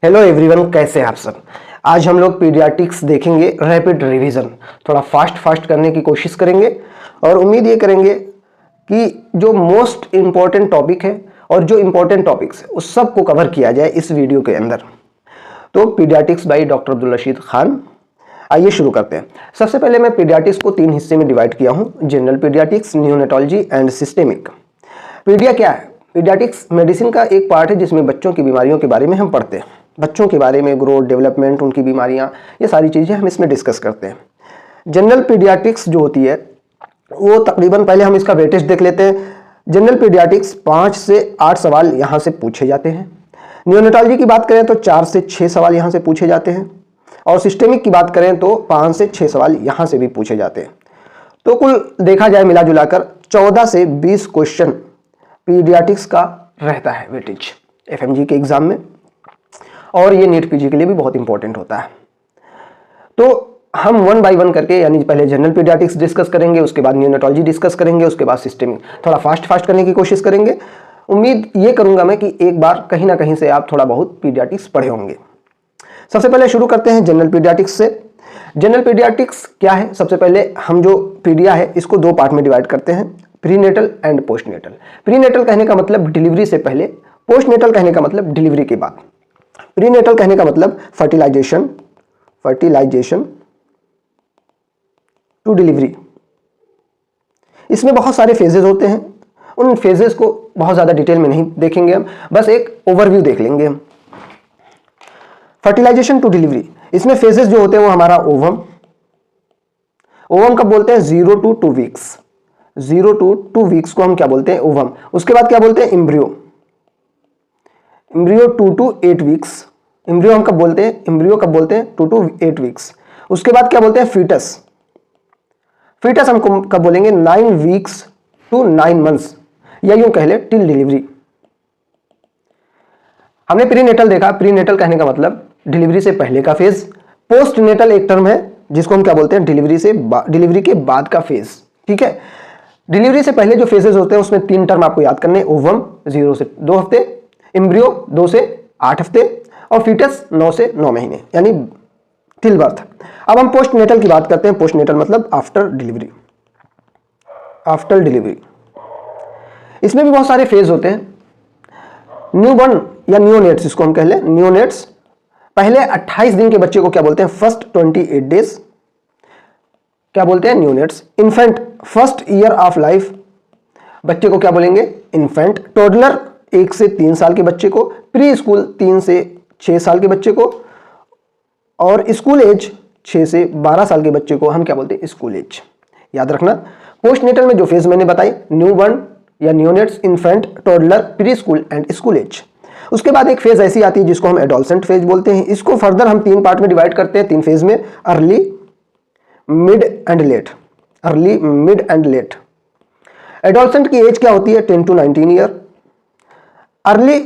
Hello everyone, कैसे हैं आप सब। आज हम लोग पीडियाट्रिक्स देखेंगे, रैपिड रिवीजन। थोड़ा फास्ट करने की कोशिश करेंगे और उम्मीद ये करेंगे कि जो मोस्ट इम्पॉर्टेंट टॉपिक है और जो इम्पॉर्टेंट टॉपिक्स है उस सब को कवर किया जाए इस वीडियो के अंदर। तो paediatrics by doctor Abdul Rashid Khan. आइए शुरू करते हैं। सबसे पहले मैं पीडियाट्रिक्स को 3 हिस्से में डिवाइड किया हूँ: general paediatrics, neonatology and systemic. Paedia क्या है? पीडियाट्रिक्स मेडिसिन का एक पार्ट है जिसमें बच्चों की बीमारियों के बारे में हम पढ़ते हैं। बच्चों के बारे में, ग्रोथ, डेवलपमेंट, उनकी बीमारियां, ये सारी चीज़ें हम इसमें डिस्कस करते हैं। जनरल पीडियाट्रिक्स जो होती है वो तकरीबन, पहले हम इसका वेटेज देख लेते हैं। जनरल पीडियाट्रिक्स 5 से 8 सवाल यहाँ से पूछे जाते हैं। नियोनेटोलॉजी की बात करें तो 4 से 6 सवाल यहाँ से पूछे जाते हैं और सिस्टेमिक की बात करें तो 5 से 6 सवाल यहाँ से भी पूछे जाते हैं। तो कुल देखा जाए मिला जुलाकर 14 से 20 क्वेश्चन पीडियाट्रिक्स का रहता है वेटेज एफएमजी के एग्जाम में, और ये नीट पीजी के लिए भी बहुत इंपॉर्टेंट होता है। तो हम 1 बाय 1 करके, यानी पहले जनरल पीडियाट्रिक्स डिस्कस करेंगे, उसके बाद नियोनेटोलॉजी डिस्कस करेंगे, उसके बाद सिस्टेमिक। थोड़ा फास्ट करने की कोशिश करेंगे। उम्मीद ये करूंगा मैं कि एक बार कहीं ना कहीं से आप थोड़ा बहुत पीडियाट्रिक्स पढ़े होंगे। सबसे पहले शुरू करते हैं जनरल पीडियाट्रिक्स से। जनरल पीडियाट्रिक्स क्या है? सबसे पहले हम जो पीडिया है इसको 2 पार्ट में डिवाइड करते हैं: प्रीनेटल एंड पोस्टनेटल। प्रीनेटल कहने का मतलब डिलीवरी से पहले, पोस्टनेटल कहने का मतलब डिलीवरी के बाद। प्रीनेटल कहने का मतलब फर्टिलाइजेशन टू डिलीवरी। इसमें बहुत सारे फेजेस होते हैं, उन फेजेस को बहुत ज्यादा डिटेल में नहीं देखेंगे हम, बस एक ओवरव्यू देख लेंगे हम। फर्टिलाइजेशन टू डिलीवरी, इसमें फेजेस जो होते हैं वो हमारा ओवम कब बोलते हैं? 0 to 2 वीक्स। 0 to 2 वीक्स को हम क्या बोलते हैं? ओवम। उसके बाद क्या बोलते हैं? Embryo 2 to 8 weeks. एम्ब्रियो हम कब बोलते हैं? 2 to 8 वीक्स। उसके बाद क्या बोलते हैं? फीटस हम कब बोलेंगे? 9 वीक्स to 9 मंथ्स, या यूं कह ले टिल डिलीवरी। हमने प्रीनेटल देखा। प्रीनेटल कहने का मतलब डिलीवरी से पहले का फेज। पोस्टनेटल एक टर्म है जिसको हम क्या बोलते हैं? डिलीवरी के बाद का फेज। ठीक है। डिलीवरी से पहले जो फेजेस होते हैं उसमें 3 टर्म आपको याद करने: ओवम 0 से 2 हफ्ते, एम्ब्रियो 2 से 8 हफ्ते, और फीटस 9 से 9 महीने, यानी टिल बर्थ। अब हम पोस्टनेटल की बात करते हैं। पोस्टनेटल मतलब आफ्टर डिलीवरी। इसमें भी बहुत सारे फेज होते हैं। न्यूबॉर्न या नियोनेट्स, इसको हम कह लें नियोनेट्स, पहले 28 दिन के बच्चे को क्या बोलते हैं? फर्स्ट 28 डेज क्या बोलते हैं? Neonates. Infant, first year of life, बच्चे को क्या बोलेंगे? इन्फेंट। टोडलर 1 से 3 साल के बच्चे को, प्री स्कूल 3 से 6 साल के बच्चे को, और स्कूल एज 6 से 12 साल के बच्चे को हम क्या बोलते हैं? School age. याद रखना। पोस्टनेटल में जो फेज मैंने बताई, न्यूबॉर्न या neonates, infant, toddler, preschool and school age. उसके बाद एक फेज ऐसी आती है जिसको हम एडोलसेंट फेज बोलते हैं। इसको फर्दर हम 3 पार्ट में डिवाइड करते हैं, 3 फेज में: early, mid and let. Adolescent की एज क्या होती है? 10 to 19 ईयर। अर्ली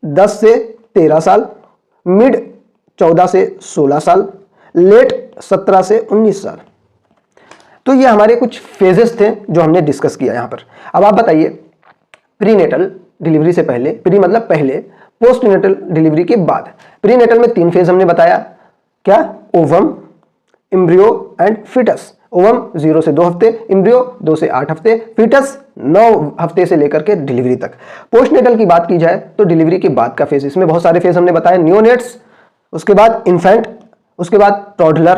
10 से 13 साल, मिड 14 से 16 साल, लेट 17 से 19 साल। तो ये हमारे कुछ फेजेस थे जो हमने डिस्कस किया यहां पर। अब आप बताइए, प्रीनेटल डिलीवरी से पहले, प्री मतलब पहले, पोस्टनेटल डिलीवरी के बाद। प्रीनेटल में 3 फेज हमने बताया, क्या? Ovum, embryo and foetus. Ovum 0 से 2 हफ्ते, एम्ब्रियो 2 से 8 हफ्ते, फीटस 9 हफ्ते से लेकर के डिलीवरी तक। पोस्टनेटल की बात की जाए तो डिलीवरी के बाद का फेज, इसमें बहुत सारे फेज हमने बताए: नियोनेट्स, उसके बाद इन्फेंट, उसके बाद toddler,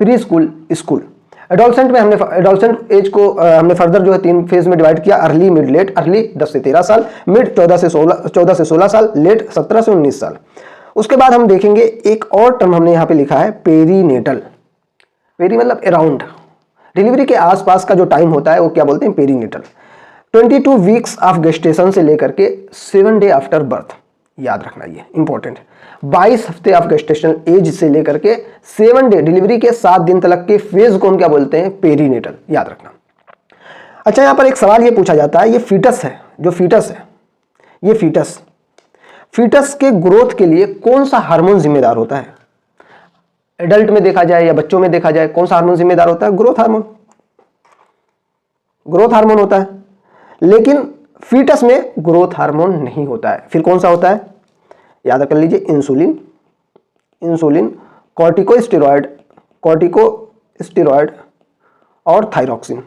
pre school, school. Adolescent में हमने एडोलसेंट एज को हमने फर्दर जो है 3 फेज में डिवाइड किया: अर्ली, मिड, लेट। अर्ली 10 से 13 साल, मिड 14 से 16 साल, लेट 17 से 19 साल। उसके बाद हम देखेंगे एक और टर्म हमने यहाँ पे लिखा है, पेरीनेटल। पेरी मतलब अराउंड, डिलीवरी के आसपास का जो टाइम होता है वो क्या बोलते हैं? पेरीनेटल। 22 वीक्स ऑफ गेस्टेशन से लेकर के 7 डे आफ्टर बर्थ। याद रखना, ये इंपॉर्टेंट है। 22 हफ्ते ऑफ गेस्टेशन एज से लेकर के 7 डे, डिलीवरी के 7 दिन तक के फेज को हम क्या बोलते हैं? पेरीनेटल। याद रखना। अच्छा, यहां पर एक सवाल ये पूछा जाता है, ये फीटस है, जो फीटस है, ये फीटस के ग्रोथ के लिए कौन सा हार्मोन जिम्मेदार होता है? एडल्ट में देखा जाए या बच्चों में देखा जाए, कौन सा हार्मोन जिम्मेदार होता है? ग्रोथ हार्मोन होता है। लेकिन फीटस में ग्रोथ हार्मोन नहीं होता है। फिर कौन सा होता है? याद कर लीजिए, इंसुलिन इंसुलिन, कॉर्टिकोस्टेरॉयड और थायरॉक्सिन,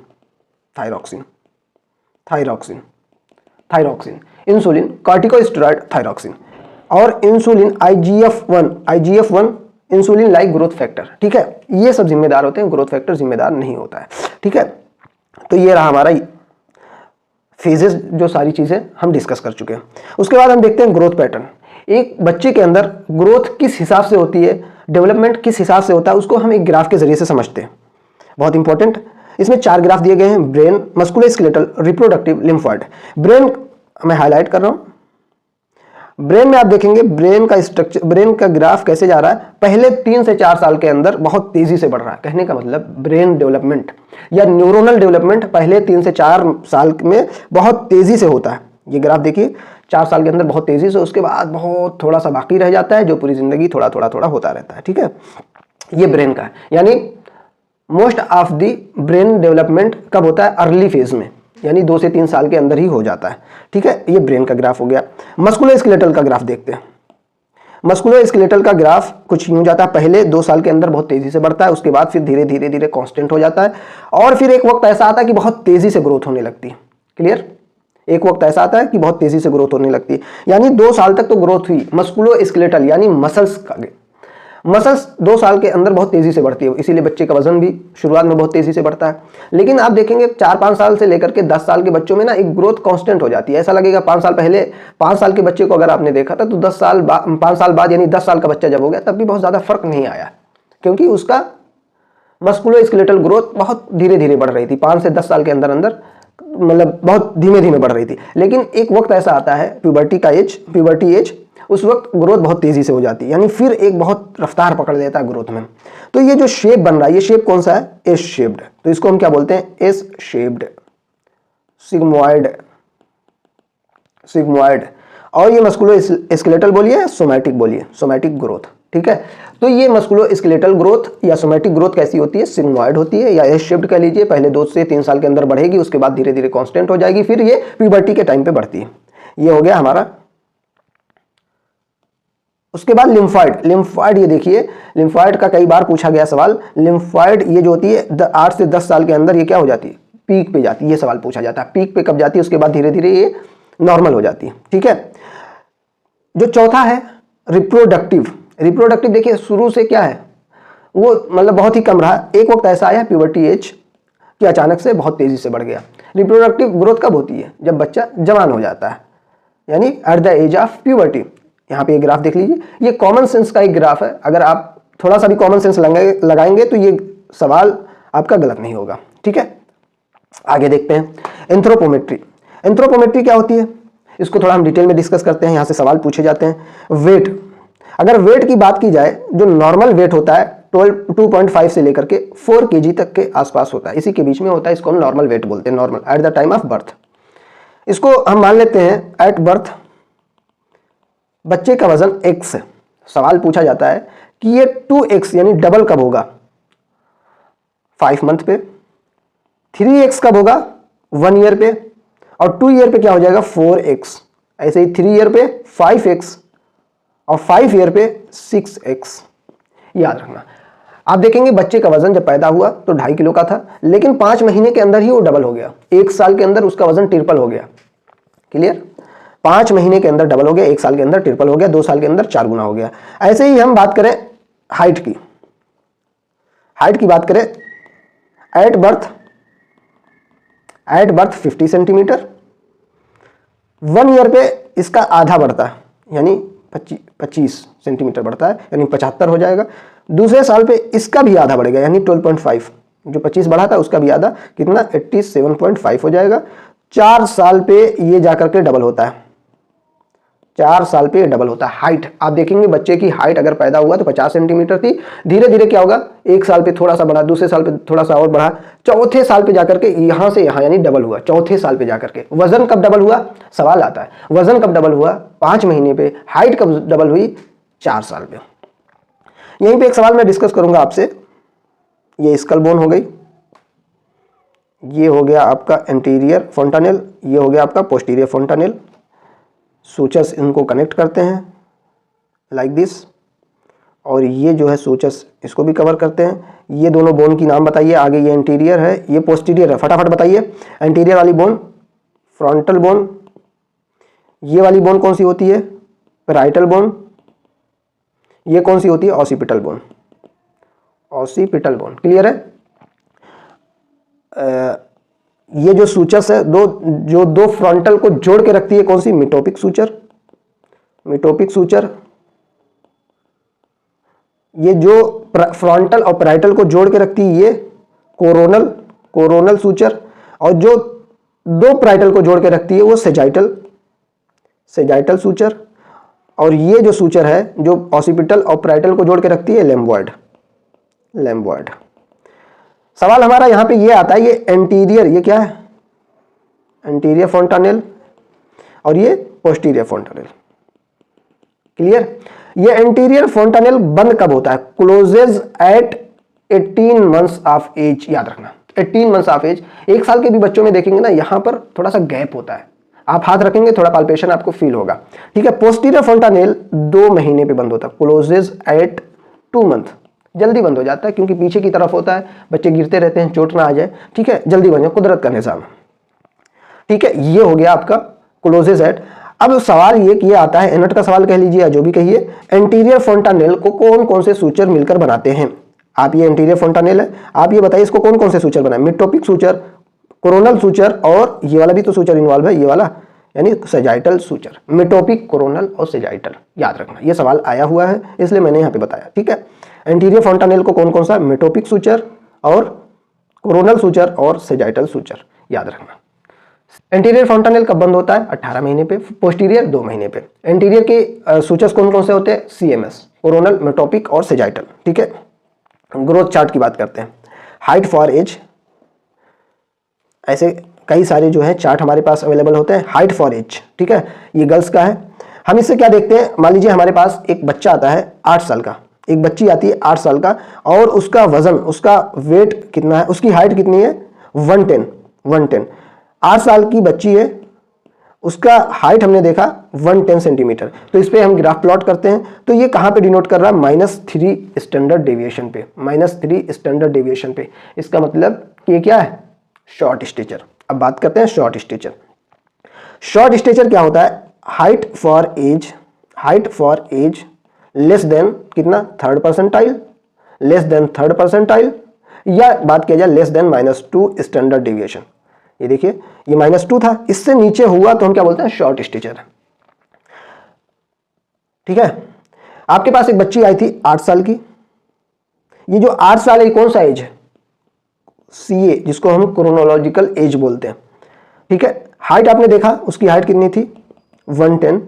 इंसुलिन, कॉर्टिकोस्टेरॉयड, थायरॉक्सिन और insulin IGF-1 insulin like growth factor. ठीक है, ये सब जिम्मेदार होते हैं, ग्रोथ फैक्टर जिम्मेदार नहीं होता है। ठीक है, तो ये रहा हमारा फेजेस, जो सारी चीजें हम डिस्कस कर चुके हैं। उसके बाद हम देखते हैं ग्रोथ पैटर्न। एक बच्चे के अंदर ग्रोथ किस हिसाब से होती है, डेवलपमेंट किस हिसाब से होता है, उसको हम एक ग्राफ के जरिए से समझते हैं। बहुत इंपॉर्टेंट, इसमें 4 ग्राफ दिए गए हैं, brain, musculoskeletal, reproductive, lymphoid. Brain मैं हाईलाइट कर रहा हूं। ब्रेन में आप देखेंगे ब्रेन का स्ट्रक्चर, ब्रेन का ग्राफ कैसे जा रहा है, पहले 3 से 4 साल के अंदर बहुत तेजी से बढ़ रहा है। कहने का मतलब ब्रेन डेवलपमेंट या न्यूरोनल डेवलपमेंट पहले 3 से 4 साल में बहुत तेजी से होता है। ये ग्राफ देखिए, 4 साल के अंदर बहुत तेजी से, उसके बाद बहुत थोड़ा सा बाकी रह जाता है, जो पूरी जिंदगी थोड़ा थोड़ा होता रहता है। ठीक है, ये ब्रेन का है, यानी most of the brain development कब होता है, अर्ली फेज में, यानी 2 से 3 साल के अंदर ही हो जाता है। ठीक है, ये ब्रेन का ग्राफ हो गया। मस्कुलोस्केलेटल का ग्राफ देखते हैं। मस्कुलोस्केलेटल का ग्राफ कुछ यूं जाता है, पहले 2 साल के अंदर बहुत तेजी से बढ़ता है, उसके बाद फिर धीरे धीरे कांस्टेंट हो जाता है, और फिर एक वक्त ऐसा आता है कि बहुत तेजी से ग्रोथ होने लगती है। क्लियर, एक वक्त ऐसा आता है कि बहुत तेजी से ग्रोथ होने लगती है, यानी 2 साल तक तो ग्रोथ हुई। मस्कुलोस्केलेटल यानी मसल्स 2 साल के अंदर बहुत तेजी से बढ़ती है, इसीलिए बच्चे का वजन भी शुरुआत में बहुत तेजी से बढ़ता है। लेकिन आप देखेंगे 4-5 साल से लेकर के 10 साल के बच्चों में ना एक ग्रोथ कांस्टेंट हो जाती है। ऐसा लगेगा 5 साल पहले 5 साल के बच्चे को अगर आपने देखा था तो 5 साल बाद यानी 10 साल का बच्चा जब हो गया तब भी बहुत ज्यादा फर्क नहीं आया, क्योंकि उसका मस्कुलोस्केलेटल ग्रोथ बहुत धीरे धीरे बढ़ रही थी। 5 से 10 साल के अंदर मतलब बहुत धीमे धीमे बढ़ रही थी। लेकिन एक वक्त ऐसा आता है, प्यूबर्टी एज, उस वक्त ग्रोथ बहुत तेजी से हो जाती है, यानी फिर एक बहुत रफ्तार पकड़ लेता है ग्रोथ में। तो ये जो शेप बन रहा है, ये शेप कौन सा है, एस शेप्ड। तो इसको हम क्या बोलते हैं, एस शेप्ड, सिग्मोइड। और ये मस्कुलोस्केलेटल बोलिए, सोमैटिक बोलिए, सोमैटिक ग्रोथ। ठीक है, तो ये मस्कुलोस्केलेटल ग्रोथ या सोमैटिक ग्रोथ कैसी होती है, सिग्मोइड होती है या एस शेप्ड कह लीजिए। पहले 2 से 3 साल के अंदर बढ़ेगी, उसके बाद धीरे धीरे कांस्टेंट हो जाएगी, फिर ये प्यूबर्टी के टाइम पे बढ़ती है। ये हो गया हमारा। उसके बाद लिम्फॉइड, ये देखिए, लिम्फॉइड का कई बार पूछा गया सवाल। लिम्फॉइड ये जो होती है 8 से 10 साल के अंदर ये क्या हो जाती है, पीक पे जाती है। ये सवाल पूछा जाता है, पीक पे कब जाती है, उसके बाद धीरे धीरे ये नॉर्मल हो जाती है। ठीक है, जो चौथा है रिप्रोडक्टिव देखिए शुरू से क्या है, वो मतलब बहुत ही कम रहा। एक वक्त ऐसा आया प्यूबर्टी एज कि अचानक से बहुत तेजी से बढ़ गया। रिप्रोडक्टिव ग्रोथ कब होती है, जब बच्चा जवान हो जाता है, यानी at the age of puberty. यहाँ पे ये ग्राफ देख लीजिए, ये कॉमन सेंस का एक ग्राफ है। अगर आप थोड़ा सा भी कॉमन सेंस लगाएंगे तो ये सवाल आपका गलत नहीं होगा। ठीक है, आगे देखते हैं एंथ्रोपोमेट्री क्या होती है, इसको थोड़ा हम डिटेल में डिस्कस करते हैं। यहाँ से सवाल पूछे जाते हैं। वेट, अगर वेट की बात की जाए, जो नॉर्मल वेट होता है 2.5 से लेकर के 4 kg तक के आसपास होता है, इसी के बीच में होता है, इसको हम नॉर्मल वेट बोलते हैं, normal at the time of birth. इसको हम मान लेते हैं एट बर्थ बच्चे का वजन x है। सवाल पूछा जाता है कि ये 2x यानी डबल कब होगा, 5 मंथ पे, 3x कब होगा 1 ईयर पे, और 2 ईयर पे क्या हो जाएगा 4x। ऐसे ही 3 ईयर पे 5x और 5 ईयर पे 6x। याद रखना, आप देखेंगे बच्चे का वजन जब पैदा हुआ तो 2.5 किलो का था, लेकिन 5 महीने के अंदर ही वो डबल हो गया। 1 साल के अंदर उसका वजन ट्रिपल हो गया। क्लियर, 5 महीने के अंदर डबल हो गया, 1 साल के अंदर ट्रिपल हो गया, 2 साल के अंदर 4 गुना हो गया। ऐसे ही हम बात करें हाइट की बात करें, एट बर्थ 50 सेंटीमीटर, 1 ईयर पे इसका आधा बढ़ता है, यानी 25 सेंटीमीटर बढ़ता है, यानी 75 हो जाएगा। दूसरे साल पे इसका भी आधा बढ़ेगा, यानी 12.5, जो 25 बढ़ा था उसका भी आधा, कितना 87.5 हो जाएगा। 4 साल पे ये जाकर के डबल होता है, 4 साल पे डबल होता है। हाइट आप देखेंगे, बच्चे की हाइट अगर पैदा हुआ तो 50 सेंटीमीटर थी, धीरे धीरे क्या होगा, 1 साल पे थोड़ा सा बढ़ा, दूसरे साल पे थोड़ा सा और बढ़ा, चौथे साल पे जाकर के यहां से यहां यानी डबल हुआ। चौथे साल पे जाकर के वजन कब डबल हुआ, सवाल आता है, वजन कब डबल हुआ 5 महीने पे, हाइट कब डबल हुई 4 साल पे। यहीं पे एक सवाल मैं डिस्कस करूंगा आपसे। ये स्कल बोन हो गई, ये हो गया आपका एंटीरियर फोंटानेल, ये हो गया आपका पोस्टीरियर फोंटानेल। सूचर्स इनको कनेक्ट करते हैं लाइक दिस। और ये जो है सूचस, इसको भी कवर करते हैं। ये दोनों बोन की नाम बताइए। आगे ये एंटीरियर है, ये पोस्टीरियर है, फटाफट बताइए। एंटीरियर वाली बोन फ्रंटल बोन, ये वाली बोन कौन सी होती है? Parietal bone. ये कौन सी होती है? Occipital bone. Occipital bone, clear है? ये जो सूचस है दो फ्रंटल को जोड़ के रखती है, कौन सी? मिटोपिक सूचर। मिटोपिक सूचर। ये जो फ्रंटल और पैराइटल को जोड़ के रखती है ये कोरोनल सूचर। और जो दो पैराइटल को जोड़ के रखती है वो सेजाइटल सूचर। और ये जो सूचर है जो ऑसिपिटल और पैराइटल को जोड़ के रखती है लैम्बॉयड। सवाल हमारा यहां पे ये आता है, ये एंटीरियर, ये क्या है? एंटीरियर फोंटानेल और ये पोस्टीरियर फोंटानेल। क्लियर? ये एंटीरियर फोंटानेल बंद कब होता है? Closes at 18 months of age. याद रखना 18 मंथ्स ऑफ एज। 1 साल के भी बच्चों में देखेंगे ना, यहां पर थोड़ा सा गैप होता है, आप हाथ रखेंगे थोड़ा पाल्पेशन आपको फील होगा। ठीक है? पोस्टीरियर फोंटानेल 2 महीने पे बंद होता है, क्लोजेज एट 2 मंथ। जल्दी बंद हो जाता है क्योंकि पीछे की तरफ होता है, बच्चे गिरते रहते हैं, चोट ना आ जाए। ठीक है? जल्दी बन जाए, कुदरत का निजाम। ठीक है? ये हो गया आपका क्लोजेज एट। अब सवाल ये आता है, एनट का सवाल कह लीजिए या जो भी कहिए, एंटीरियर फोंटानेल को कौन कौन से सूचर मिलकर बनाते हैं? आप ये एंटीरियर फोंटानेल है, आप ये बताइए इसको कौन कौन से सूचर बनाए? मिटोपिक सूचर, कोरोनल सूचर और ये वाला भी तो सूचर इन्वॉल्व है, ये वाला यानी सेजाइटल सूचर। मिटोपिक, कोरोनल और सेजाइटल, याद रखना। ये सवाल आया हुआ है इसलिए मैंने यहाँ पे बताया। ठीक है? एंटीरियर फोंटानेल को कौन कौन सा? मिटोपिक सूचर और कोरोनल सूचर और सेजाइटल सूचर, याद रखना। एंटीरियर फोंटानेल कब बंद होता है? 18 महीने पे। पोस्टीरियर 2 महीने पे। एंटीरियर के सूचर्स कौन कौन से होते हैं? सीएमएस, कोरोनल, मिटोपिक और सेजाइटल। ठीक है? ग्रोथ चार्ट की बात करते हैं। हाइट फॉर एज, ऐसे कई सारे जो है चार्ट हमारे पास अवेलेबल होते हैं। हाइट फॉर एज, ठीक है? ये गर्ल्स का है। हम इससे क्या देखते हैं? मान लीजिए हमारे पास एक बच्चा आता है 8 साल का, एक बच्ची आती है 8 साल का, और उसका वजन, उसका वेट कितना है, उसकी हाइट कितनी है? 110। 8 साल की बच्ची है, उसका हाइट हमने देखा 110 सेंटीमीटर। तो इस पे हम ग्राफ प्लॉट करते हैं, तो ये कहां पे डिनोट कर रहा है? -3 स्टैंडर्ड डेविएशन पे। -3 स्टैंडर्ड डेविएशन पे। इसका मतलब ये क्या है? Short stature. अब बात करते हैं शॉर्ट स्टेचर। शॉर्ट स्टेचर क्या होता है? Height for age less than कितना? 3rd percentile, less than 3rd percentile, या बात किया जाए लेस देन -2 स्टैंडर्ड डेविएशन। ये देखिए ये -2 था, इससे नीचे हुआ तो हम क्या बोलते हैं? Short stature. ठीक है? आपके पास एक बच्ची आई थी 8 साल की। ये जो 8 साल है कौन सा एज है? सीए, जिसको हम क्रोनोलॉजिकल एज बोलते हैं। ठीक है? हाइट आपने देखा, उसकी हाइट कितनी थी? 110।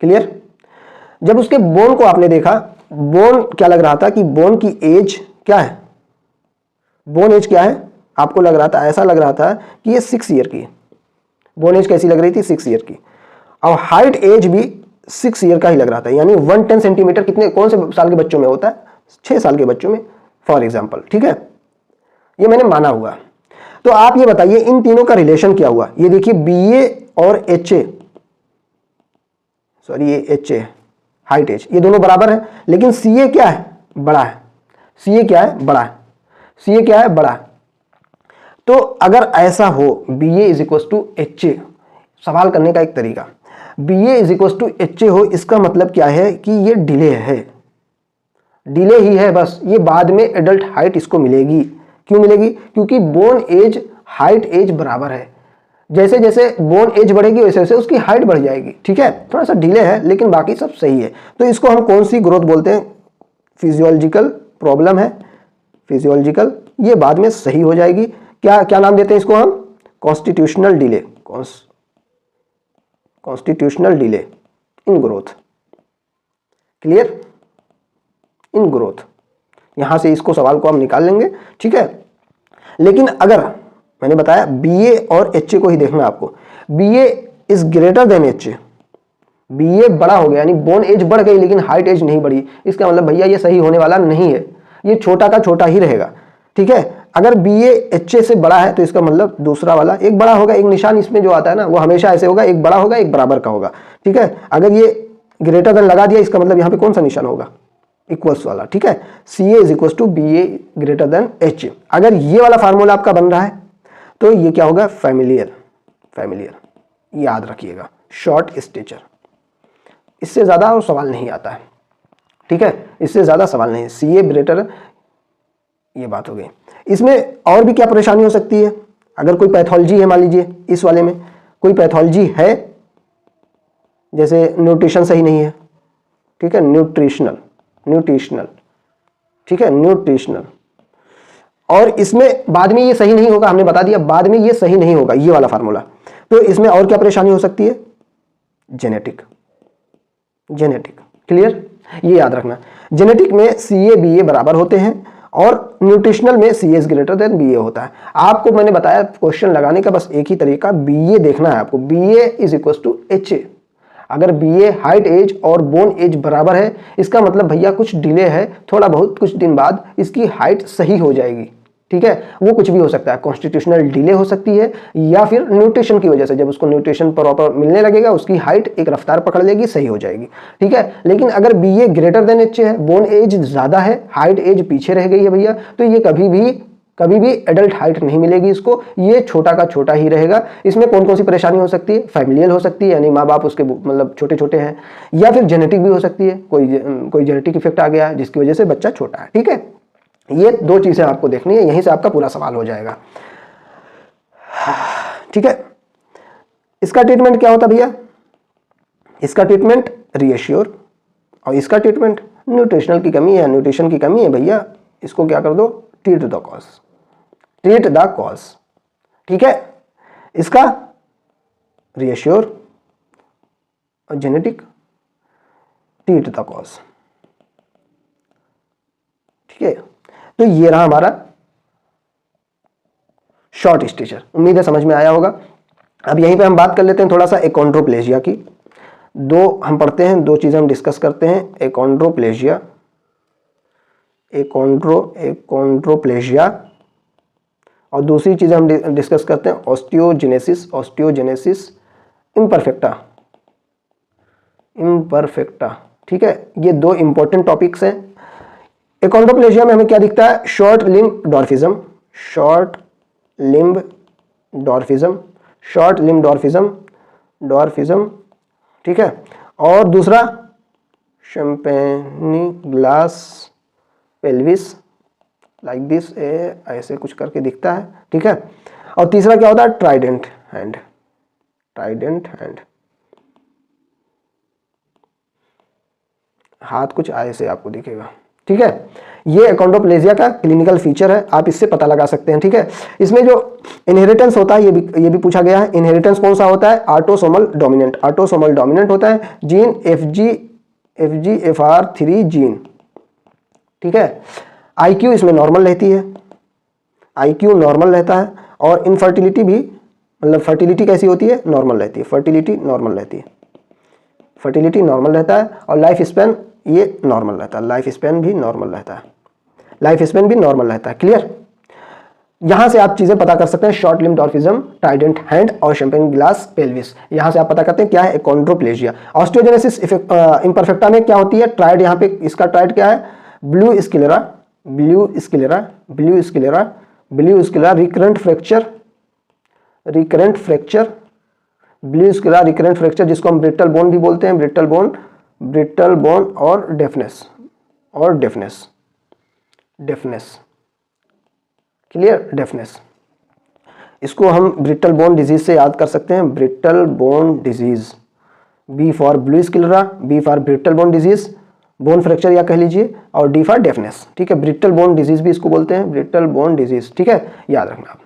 क्लियर? जब उसके बोन को आपने देखा, बोन क्या लग रहा था कि बोन की एज क्या है? बोन एज क्या है? आपको लग रहा था, ऐसा लग रहा था कि ये 6 ईयर की है। बोन एज कैसी लग रही थी? 6 ईयर की। और हाइट एज भी 6 ईयर का ही लग रहा था, यानी 110 सेंटीमीटर कितने, कौन से साल के बच्चों में होता है? 6 साल के बच्चों में, फॉर एग्जाम्पल। ठीक है? ये मैंने माना हुआ। तो आप ये बताइए इन तीनों का रिलेशन क्या हुआ? ये देखिए बीए और एचए, सॉरी ये एचए हाइट एज, ये दोनों बराबर है, लेकिन सीए क्या है? बड़ा है। सीए क्या है? बड़ा है। सीए क्या है? बड़ा है। तो अगर ऐसा हो BA = HA, सवाल करने का एक तरीका, BA = HA हो, इसका मतलब क्या है कि ये डिले है, डिले ही है बस। ये बाद में एडल्ट हाइट इसको मिलेगी। क्यों मिलेगी? क्योंकि बोन एज हाइट एज बराबर है। जैसे जैसे बोन एज बढ़ेगी वैसे वैसे उसकी हाइट बढ़ जाएगी। ठीक है? थोड़ा सा डिले है लेकिन बाकी सब सही है। तो इसको हम कौन सी ग्रोथ बोलते हैं? फिजियोलॉजिकल प्रॉब्लम है, फिजियोलॉजिकल। ये बाद में सही हो जाएगी। क्या क्या नाम देते हैं इसको हम? Constitutional delay, constitutional delay in growth. Clear? In growth, यहां से इसको सवाल को हम निकाल लेंगे। ठीक है? लेकिन अगर मैंने बताया BA और HA को ही देखना है आपको, BA is greater than HA, BA बड़ा हो गया यानी बोन एज बढ़ गई लेकिन हाइट एज नहीं बढ़ी, इसका मतलब भैया ये सही होने वाला नहीं है, ये छोटा का छोटा ही रहेगा। ठीक है? अगर BA HA से बड़ा है तो इसका मतलब दूसरा वाला एक बड़ा होगा। एक निशान इसमें जो आता है ना वो हमेशा ऐसे होगा, एक बड़ा होगा एक बराबर का होगा। ठीक है? अगर ये ग्रेटर देन लगा दिया, इसका मतलब यहाँ पे कौन सा निशान होगा, इक्वल्स वाला, ठीक है। C A is equal to B A greater than H A. अगर ये वाला फार्मूला आपका बन रहा है तो ये क्या होगा, फैमिलियर, फैमिलियर, याद रखिएगा, शॉर्ट स्टेचर। इससे ज़्यादा और सवाल नहीं आता है, ठीक है, इससे ज़्यादा सवाल नहीं है। सी ए ग्रेटर, ये बात हो गई। इसमें और भी क्या परेशानी हो सकती है, अगर कोई पैथोलॉजी है, मान लीजिए इस वाले में कोई पैथोलॉजी है, जैसे न्यूट्रिशन सही नहीं है, ठीक है, न्यूट्रिशनल, ठीक है, न्यूट्रिशनल, और इसमें बाद में ये सही नहीं होगा, हमने बता दिया बाद में ये सही नहीं होगा, ये वाला फार्मूला। तो इसमें और क्या परेशानी हो सकती है, जेनेटिक, क्लियर, ये याद रखना। जेनेटिक में सी ए बी ए बराबर होते हैं और न्यूट्रिशनल में C S greater than B A होता है। आपको मैंने बताया क्वेश्चन लगाने का बस एक ही तरीका, बी ए देखना है आपको, B A is equal to H A. अगर बी ए हाइट एज और बोन एज बराबर है, इसका मतलब भैया कुछ डिले है, थोड़ा बहुत कुछ दिन बाद इसकी हाइट सही हो जाएगी, ठीक है। वो कुछ भी हो सकता है, कॉन्स्टिट्यूशनल डिले हो सकती है, या फिर न्यूट्रिशन की वजह से, जब उसको न्यूट्रिशन प्रॉपर मिलने लगेगा उसकी हाइट एक रफ्तार पकड़ लेगी, सही हो जाएगी, ठीक है। लेकिन अगर B A greater than H A है, बोन एज ज्यादा है, हाइट एज पीछे रह गई है भैया, तो ये कभी भी एडल्ट हाइट नहीं मिलेगी इसको, ये छोटा का छोटा ही रहेगा। इसमें कौन कौन सी परेशानी हो सकती है, फैमिलियल हो सकती है, यानी माँ बाप उसके मतलब छोटे छोटे हैं, या फिर जेनेटिक भी हो सकती है, कोई जेनेटिक इफेक्ट आ गया जिसकी वजह से बच्चा छोटा है, ठीक है। ये दो चीजें आपको देखनी है, यहीं से आपका पूरा सवाल हो जाएगा, ठीक है। इसका ट्रीटमेंट क्या होता है भैया, इसका ट्रीटमेंट रीएश्योर, और इसका ट्रीटमेंट न्यूट्रिशनल की कमी है, न्यूट्रिशन की कमी है भैया, इसको क्या कर दो, ट्रीट द कॉज, ठीक है। इसका रीएश्योर और जेनेटिक, ट्रीट द कॉज, ठीक है। तो ये रहा हमारा शॉर्ट स्टेचर, उम्मीद है समझ में आया होगा। अब यहीं पे हम बात कर लेते हैं थोड़ा सा एकोंड्रोप्लेजिया की। दो हम पढ़ते हैं, दो चीजें हम डिस्कस करते हैं, एकोंड्रोप्लेजिया, एकोंड्रोप्लेजिया, और दूसरी चीज हम डिस्कस करते हैं ऑस्टियोजेनेसिस इम्परफेक्टा, ठीक है। ये दो इंपॉर्टेंट टॉपिक्स हैं। एकोंड्रोप्लेजिया में हमें क्या दिखता है, शॉर्ट लिम्ब डॉर्फिज्म, ठीक है। और दूसरा शैम्पेनी-ग्लास पेल्विस, लाइक दिस, ऐसे कुछ करके दिखता है, ठीक है। और तीसरा क्या होता है, ट्राइडेंट हैंड, हाथ कुछ ऐसे आपको दिखेगा, ठीक है। ये एकोंड्रोप्लेजिया का क्लिनिकल फीचर है, आप इससे पता लगा सकते हैं, ठीक है। इसमें जो इनहेरिटेंस होता है, ये भी पूछा गया है, इनहेरिटेंस कौन सा होता है, ऑटोसोमल डोमिनेंट होता है, जीन FGFR3 जीन, ठीक है। IQ इसमें नॉर्मल रहती है, IQ नॉर्मल रहता है, और इनफर्टिलिटी भी, मतलब फर्टिलिटी कैसी होती है, नॉर्मल रहती है, फर्टिलिटी नॉर्मल रहता है, और लाइफ स्पैन ये नॉर्मल रहता है, लाइफ स्पैन भी नॉर्मल रहता है, क्लियर। यहां से आप चीजें पता कर सकते हैं, शॉर्ट लिम्ब डॉर्फिज्म, ट्राइडेंट हैंड और शैम्पेन-ग्लास पेल्विस, यहां से आप पता करते हैं क्या है, एकोंड्रोप्लेजिया। ऑस्टियोजेनेसिस इम्परफेक्टा में क्या होती है, ट्राइड, यहाँ पे इसका ट्राइड क्या है, ब्लू स्क्लेरा रिकरेंट फ्रैक्चर, जिसको हम ब्रिटल बोन भी बोलते हैं, ब्रिटल बोन और डेफनेस, क्लियर, डेफनेस। इसको हम ब्रिटल बोन डिजीज से याद कर सकते हैं, brittle bone disease, B for blue sclera, B for brittle bone disease, bone fracture या कह लीजिए, और डी फॉर डेफनेस, ठीक है। ब्रिटल बोन डिजीज भी इसको बोलते हैं, ब्रिटल बोन डिजीज, ठीक है, याद रखना आप।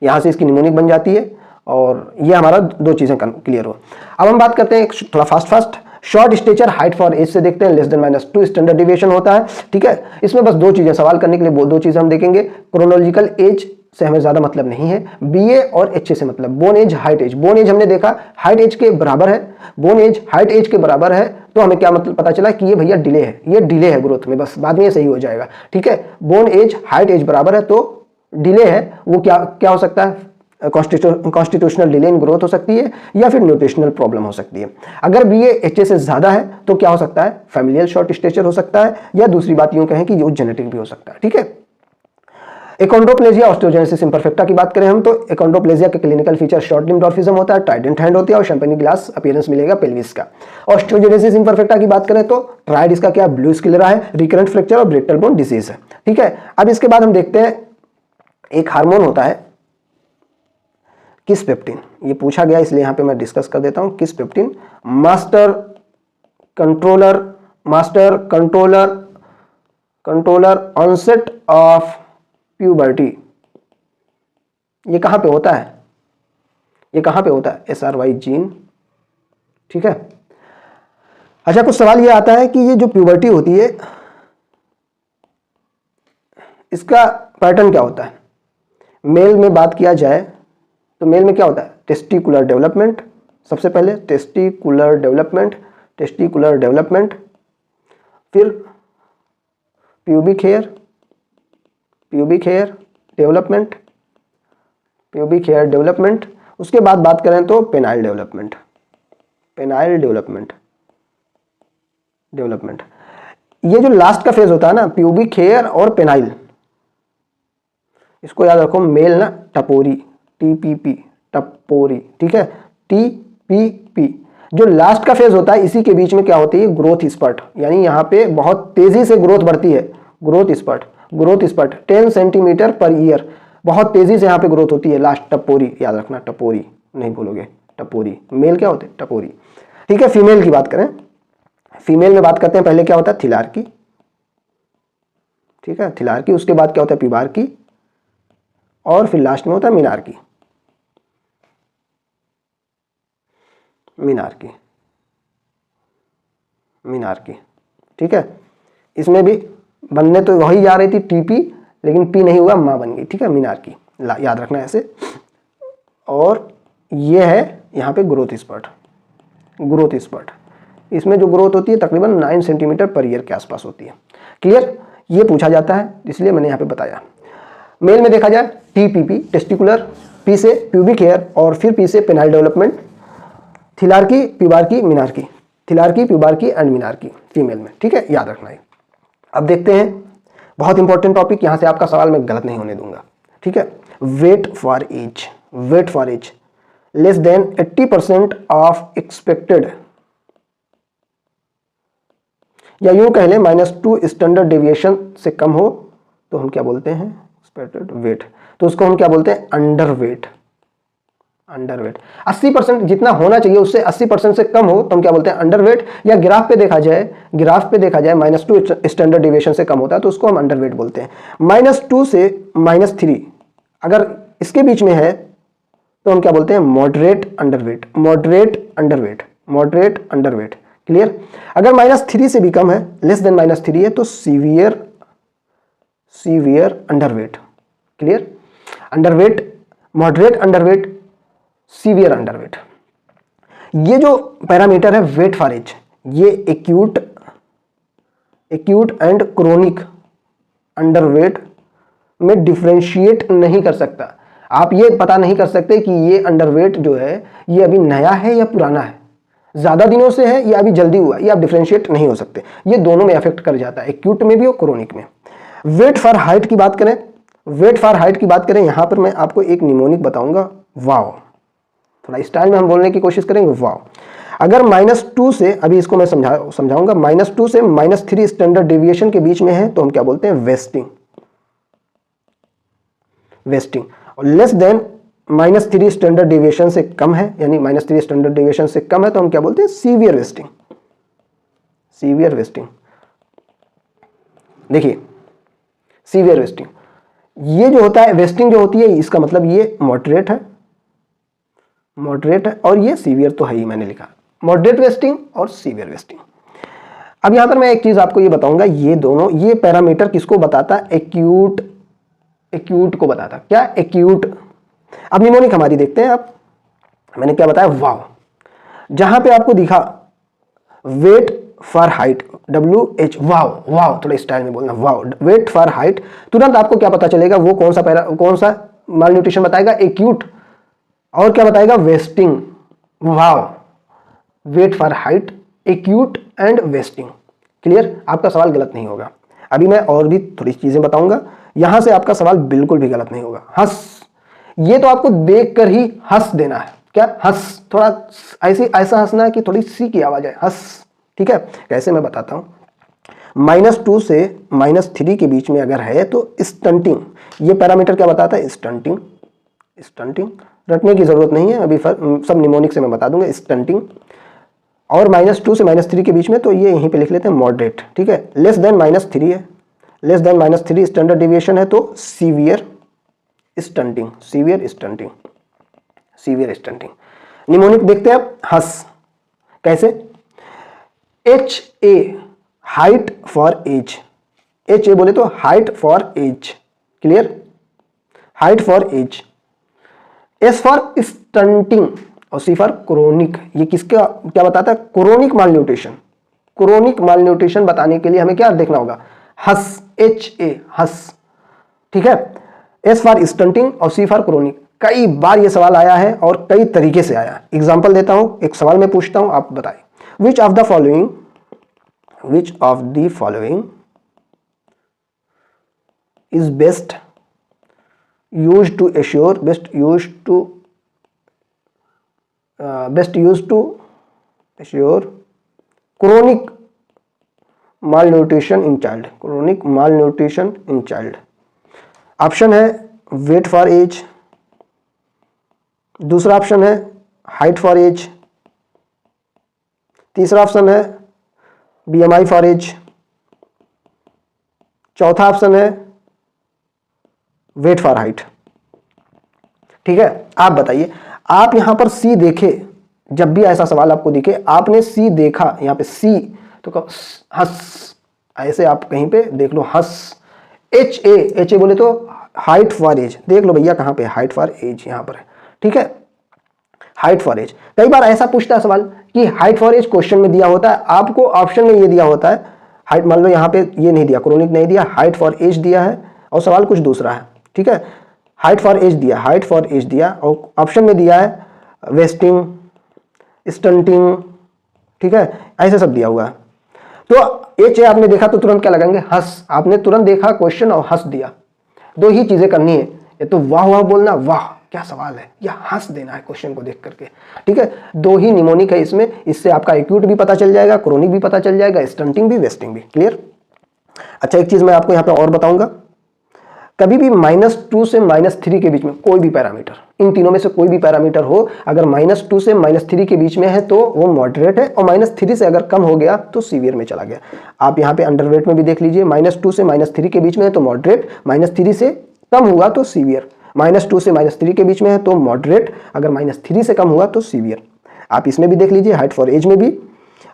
यहां से इसकी निमोनिक बन जाती है, और ये हमारा दो चीजें क्लियर हो। अब हम बात करते हैं थोड़ा fast, short stature height for age से देखते हैं, <-2 स्टैंडर्ड डिविएशन होता है, ठीक है। इसमें बस दो चीजें सवाल करने के लिए, दो चीजें हम देखेंगे, क्रोनोलॉजिकल एज से हमें ज्यादा मतलब नहीं है, BA और HA से मतलब, bone age height age, bone age हमने देखा हाइट एज के बराबर है, बोन एज हाइट एज के बराबर है, तो हमें क्या मतलब पता चला कि ये भैया डिले है, ये डिले है ग्रोथ में, बस बाद में ये सही हो जाएगा, ठीक है। बोन एज हाइट एज बराबर है तो डिले है, वो क्या हो सकता है, कॉन्स्टिट्यूशनल डिले इन ग्रोथ हो सकती है, या फिर न्यूट्रिशनल प्रॉब्लम हो सकती है। अगर BAHA से ज़्यादा है तो क्या हो सकता है, फैमिलियल शॉर्ट स्टेचर हो सकता है, या दूसरी बात यूं कहें कि वो जेनेटिक भी हो सकता है। ठीक है। एकोंड्रोप्लेजिया ऑस्टियोजेनेसिस इम्परफेक्टा की बात करें हम तो एकोंड्रोप्लेजिया के क्लिनिकल फीचर शॉर्ट लिम्ब डॉर्फिज्म होता है, ट्राइडेंट हैंड होती है और शैम्पेनी ग्लास अपीयरेंस मिलेगा पेल्विस का। ऑस्टियोजेनेसिस इम्परफेक्टा की बात करें तो ट्राइड इसका क्या, ब्लू स्क्लेरा है, रिकरेंट फ्रैक्चर और ब्रिटल बोन डिजीज है। ठीक है। अब इसके बाद हम देखते हैं एक हार्मोन होता है किसपेप्टिन, ये पूछा गया इसलिए यहां पे मैं डिस्कस कर देता हूं। Kisspeptin master controller onset of puberty, ये कहां पे होता है, ये कहां पे होता है, SRY जीन। ठीक है। अच्छा, कुछ सवाल ये आता है कि ये जो प्यूबर्टी होती है इसका पैटर्न क्या होता है। मेल में बात किया जाए तो मेल में क्या होता है, टेस्टिकुलर डेवलपमेंट, सबसे पहले टेस्टिकुलर डेवलपमेंट, फिर प्यूबिक हेयर डेवलपमेंट, उसके बाद बात करें तो पेनाइल डेवलपमेंट। ये जो लास्ट का फेज होता है ना, प्यूबिक हेयर और पेनाइल, इसको याद रखो, मेल ना टपोरी, TPP टपोरी। ठीक है, TPP। जो लास्ट का फेज होता है इसी के बीच में क्या होती है, ग्रोथ स्पर्ट, यानी यहाँ पे बहुत तेजी से ग्रोथ बढ़ती है, growth spurt 10 centimetre per year, बहुत तेजी से यहाँ पे ग्रोथ होती है। लास्ट टपोरी, याद रखना, टपोरी नहीं भूलोगे, टपोरी। मेल क्या होते हैं, टपोरी। ठीक है। फीमेल की बात करें, फीमेल में बात करते हैं, पहले क्या होता है, थिलार्की। ठीक है, थिलार्की, उसके बाद क्या होता है, पिबार्की, और फिर लास्ट में होता है मीनार्की। ठीक है। इसमें भी बनने तो वही जा रही थी TP, लेकिन P नहीं हुआ, मां बन गई। ठीक है, मीनार्की, याद रखना ऐसे। और ये है यहाँ पे ग्रोथ स्पर्ट। इसमें जो ग्रोथ होती है तकरीबन 9 सेंटीमीटर पर ईयर के आसपास होती है। क्लियर, ये पूछा जाता है इसलिए मैंने यहाँ पे बताया। मेल में देखा जाए TPP टेस्टिकुलर, P से प्यूबिक हेयर, और फिर P से पेनाइल डेवलपमेंट, थिलार्की, प्यूबार्की, मीनार्की, थिलार्की, प्यूबार्की एंड मीनार्की फीमेल में। ठीक है, याद रखना है। अब देखते हैं बहुत इंपॉर्टेंट टॉपिक, यहां से आपका सवाल मैं गलत नहीं होने दूंगा। ठीक है। Weight for age less than 80% of expected, या यूं कह लें -2 स्टैंडर्ड डेविएशन से कम हो तो हम क्या बोलते हैं, एक्सपेक्टेड वेट, तो उसको हम क्या बोलते हैं, अंडरवेट। 80% जितना होना चाहिए उससे 80% से कम हो तो हम क्या बोलते हैं, अंडरवेट। या ग्राफ पे देखा जाए -2 स्टैंडर्ड डेविएशन से कम होता है तो उसको हम अंडरवेट बोलते हैं। -2 से -3 अगर इसके बीच में है तो हम क्या बोलते हैं, मॉडरेट अंडरवेट। क्लियर। अगर -3 से भी कम है, लेस देन -3 है, तो severe underweight. Clear. Underweight, moderate underweight, severe underweight. ये जो पैरामीटर है वेट फॉर एज, ये एक्यूट एंड क्रोनिक अंडरवेट में डिफरेंशिएट नहीं कर सकता। आप ये पता नहीं कर सकते कि ये अंडरवेट जो है ये अभी नया है या पुराना है, ज्यादा दिनों से है या अभी जल्दी हुआ, ये आप डिफरेंशिएट नहीं हो सकते। ये दोनों में अफेक्ट कर जाता है, एक्यूट में भी और क्रोनिक में। वेट फॉर हाइट की बात करें, यहां पर मैं आपको एक निमोनिक बताऊंगा, वाव। थोड़ा स्टाइल में हम बोलने की कोशिश करेंगे, वाव। अगर -2 से, अभी इसको मैं समझाऊंगा, -2 से -3 स्टैंडर्ड डेविएशन के बीच में है तो हम क्या बोलते हैं, वेस्टिंग। और लेस देन -3 स्टैंडर्ड डेविएशन से कम है, यानी -3 स्टैंडर्ड डेविएशन से कम है तो हम क्या बोलते हैं, सीवियर वेस्टिंग। देखिए, सीवियर वेस्टिंग, ये जो होता है, वेस्टिंग जो होती है, इसका मतलब ये मॉडरेट है, और ये सीवियर तो है ही, मैंने लिखा मॉडरेट वेस्टिंग और सीवियर वेस्टिंग। अब यहां पर मैं एक चीज आपको ये बताऊंगा, ये पैरामीटर किसको बताता है, एक्यूट को बताता। क्या, एक्यूट। अब निमोनिक हमारी देखते हैं। आप, मैंने क्या बताया, वाव। जहां पे आपको दिखा वेट फॉर हाइट, WH, वाव, थोड़ा स्टाइल में बोलना, वाव, वेट फॉर हाइट, तुरंत आपको क्या पता चलेगा, वो कौन सा माल न्यूट्रिशन बताएगा, एक्यूट। और क्या बताएगा, वेस्टिंग, वाव, weight for height, acute and wasting. Clear, आपका सवाल गलत नहीं होगा। अभी मैं और भी थोड़ी चीजें बताऊंगा, यहां से आपका सवाल बिल्कुल भी गलत नहीं होगा। हंस, ये तो आपको देखकर ही हंस देना है। क्या, हंस, थोड़ा ऐसा हंसना है कि थोड़ी सी की आवाज है, हंस। ठीक है, कैसे मैं बताता हूं। -2 से -3 के बीच में अगर है तो स्टंटिंग, ये पैरामीटर क्या बताता है, स्टंटिंग। स्टंटिंग रटने की जरूरत नहीं है, अभी सब निमोनिक से मैं बता दूंगा। स्टंटिंग और -2 से -3 के बीच में तो ये यहीं पे लिख लेते हैं मॉडरेट। ठीक है, लेस देन -3 है, लेस देन -3 स्टैंडर्ड डिविएशन है तो severe stunting, severe stunting, severe stunting. Mnemonic देखते हैं अब, हंस कैसे, HA height for age, HA बोले तो height for age. Clear, height for age. S for stunting और C फॉर क्रोनिक। ये किसका क्या बताता है, क्रोनिक मालन्यूट्रिशन। क्रोनिक मालन्यूट्रिशन बताने के लिए हमें क्या देखना होगा, हंस, HA हंस। ठीक है, S फॉर स्टंटिंग और C फॉर क्रोनिक। कई बार ये सवाल आया है और कई तरीके से आया। एग्जांपल देता हूं, एक सवाल मैं पूछता हूं, आप बताएं, which of the following is best used to assure, best used to assure chronic malnutrition in child, chronic malnutrition in child। Option है वेट फॉर एज, दूसरा ऑप्शन है हाइट फॉर एज, तीसरा ऑप्शन है BMI फॉर एज, चौथा option है weight for height. ठीक है, आप बताइए, आप यहां पर सी देखे, जब भी ऐसा सवाल आपको दिखे, आपने सी देखा यहां पे सी, तो कब हंस, ऐसे आप कहीं पे देख लो हंस। HA बोले तो हाइट फॉर एज, देख लो भैया कहां पे हाइट फॉर एज, यहां पर है। ठीक है, हाइट फॉर एज। कई बार ऐसा पूछता है सवाल कि हाइट फॉर एज क्वेश्चन में दिया होता है, आपको ऑप्शन में ये दिया होता है हाइट, मान लो यहां पे ये नहीं दिया, क्रोनिक नहीं दिया, हाइट फॉर एज दिया है और सवाल कुछ दूसरा है। ठीक है, हाइट फॉर एज दिया, हाइट फॉर एज दिया और ऑप्शन में दिया है वेस्टिंग, स्टंटिंग। ठीक है, ऐसे सब दिया हुआ है। तो HA आपने देखा तो तुरंत क्या लगाएंगे, हंस। आपने तुरंत देखा क्वेश्चन और हंस दिया। दो ही चीजें करनी है, ये तो वाह वाह बोलना, वाह क्या सवाल है, या हंस देना है क्वेश्चन को देख करके। ठीक है, दो ही निमोनिक है इसमें, इससे आपका एक्यूट भी पता चल जाएगा, क्रोनिक भी पता चल जाएगा, स्टंटिंग भी, वेस्टिंग भी। क्लियर। अच्छा, एक चीज मैं आपको यहां पे और बताऊंगा, कभी भी -2 से -3 के बीच में कोई भी पैरामीटर, इन तीनों में से कोई भी पैरामीटर हो, अगर -2 से -3 के बीच में है तो वो मॉडरेट है, और -3 से अगर कम हो गया तो सीवियर में चला गया। आप यहाँ पे अंडरवेट में भी देख लीजिए, -2 से -3 के बीच में है तो मॉडरेट, -3 से कम हुआ तो सीवियर, -2 से -3 के बीच में है तो मॉडरेट, अगर -3 से कम हुआ तो सीवियर। आप इसमें भी देख लीजिए, हाइट फॉर एज में भी,